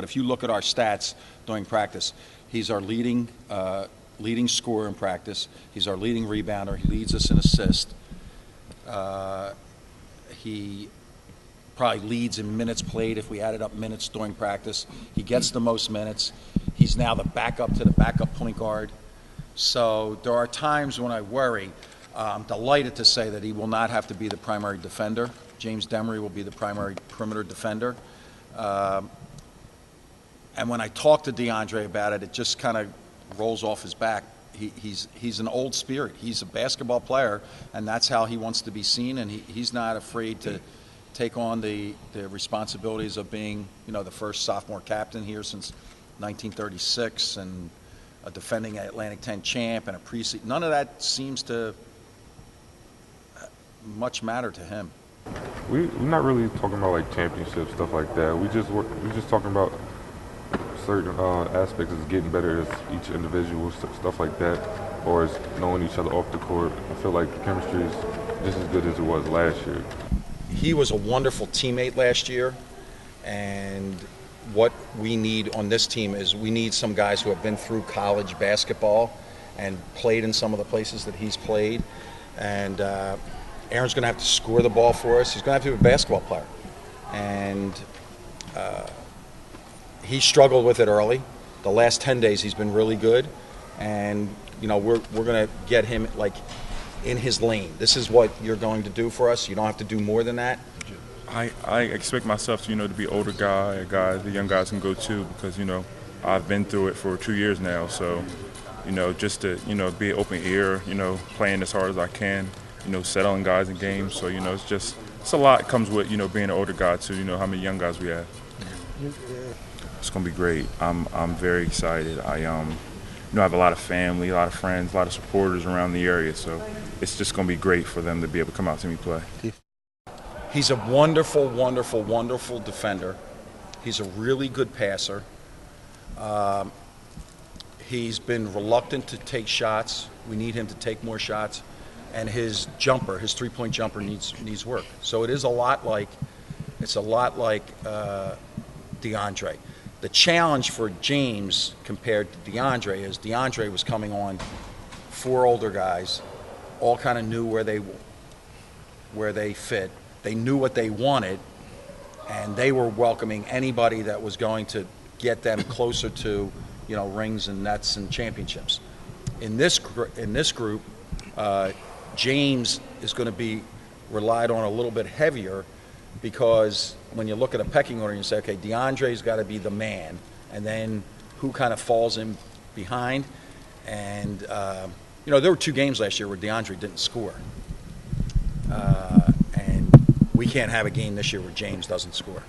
if you look at our stats during practice, he's our leading scorer in practice. He's our leading rebounder. He leads us in assists. He probably leads in minutes played if we added up minutes during practice. He gets the most minutes. He's now the backup to the backup point guard. So there are times when I worry. I'm delighted to say that he will not have to be the primary defender. James Demery will be the primary perimeter defender. And when I talk to DeAndre about it, it just kind of rolls off his back. He's an old spirit. He's a basketball player, and that's how he wants to be seen, and he's not afraid to take on the responsibilities of being, the first sophomore captain here since 1936, and a defending Atlantic 10 champ and a preseason. None of that seems to much matter to him. We're not really talking about like championship stuff like that. We're just talking about certain aspects of getting better as each individual, stuff like that, or as knowing each other off the court. I feel like the chemistry is just as good as it was last year. He was a wonderful teammate last year, and what we need on this team is we need some guys who have been through college basketball and played in some of the places that he's played. And Aaron's going to have to score the ball for us. He's going to have to be a basketball player. And he struggled with it early. The last 10 days he's been really good. And, we're going to get him, in his lane. This is what you're going to do for us. You don't have to do more than that. I expect myself to be an older guy, a guy the young guys can go to, because, I've been through it for 2 years now. So, just to, be an open ear, playing as hard as I can, settling guys in games. So, it's a lot comes with, being an older guy too, how many young guys we have. It's going to be great. I'm very excited. I have a lot of family, a lot of friends, a lot of supporters around the area. So it's just going to be great for them to be able to come out to me play. He's a wonderful, wonderful, wonderful defender. He's a really good passer. He's been reluctant to take shots. We need him to take more shots. And his jumper, his three-point jumper needs work. So it is a lot like DeAndre. The challenge for James compared to DeAndre is DeAndre was coming on 4 older guys, all kind of knew where they fit. They knew what they wanted, and they were welcoming anybody that was going to get them closer to, rings and nets and championships. In this group, James is going to be relied on a little bit heavier, because when you look at a pecking order and you say, okay, DeAndre's got to be the man, and then who kind of falls in behind. And, there were 2 games last year where DeAndre didn't score. And we can't have a game this year where James doesn't score.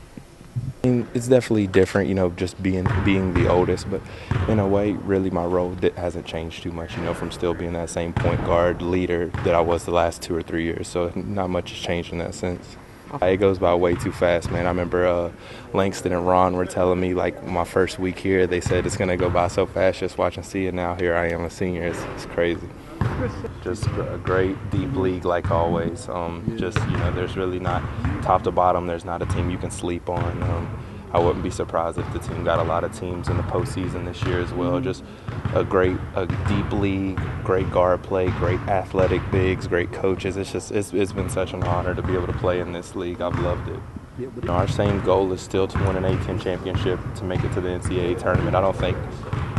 It's definitely different, just being the oldest, but in a way, really my role hasn't changed too much, from still being that same point guard leader that I was the last 2 or 3 years. So not much has changed in that sense. It goes by way too fast, man. I remember Langston and Ron were telling me, my first week here, they said it's going to go by so fast just watching see it. Now here I am, a senior. It's crazy. Just a great, deep league like always. There's really not top to bottom. There's not a team you can sleep on. I wouldn't be surprised if the team got a lot of teams in the postseason this year as well. Just a deep league, great guard play, great athletic bigs, great coaches. It's been such an honor to be able to play in this league. I've loved it. Our same goal is still to win an A-10 championship, to make it to the NCAA tournament. I don't think,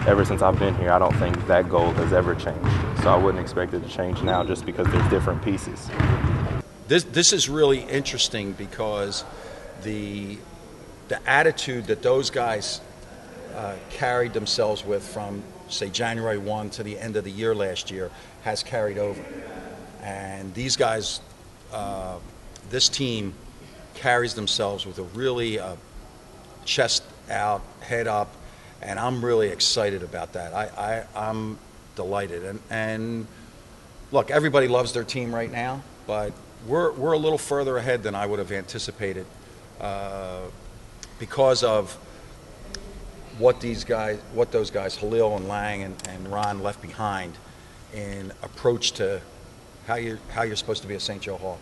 ever since I've been here, I don't think that goal has ever changed. So I wouldn't expect it to change now, just because there's different pieces. This is really interesting, because the attitude that those guys carried themselves with from, say, January 1 to the end of the year last year has carried over. And these guys, this team carries themselves with a really chest out, head up, and I'm really excited about that. I'm delighted. And look, everybody loves their team right now, but we're a little further ahead than I would have anticipated, because of what those guys, Halil and Lang and Ron, left behind in approach to how you're supposed to be at St. Joe Hall.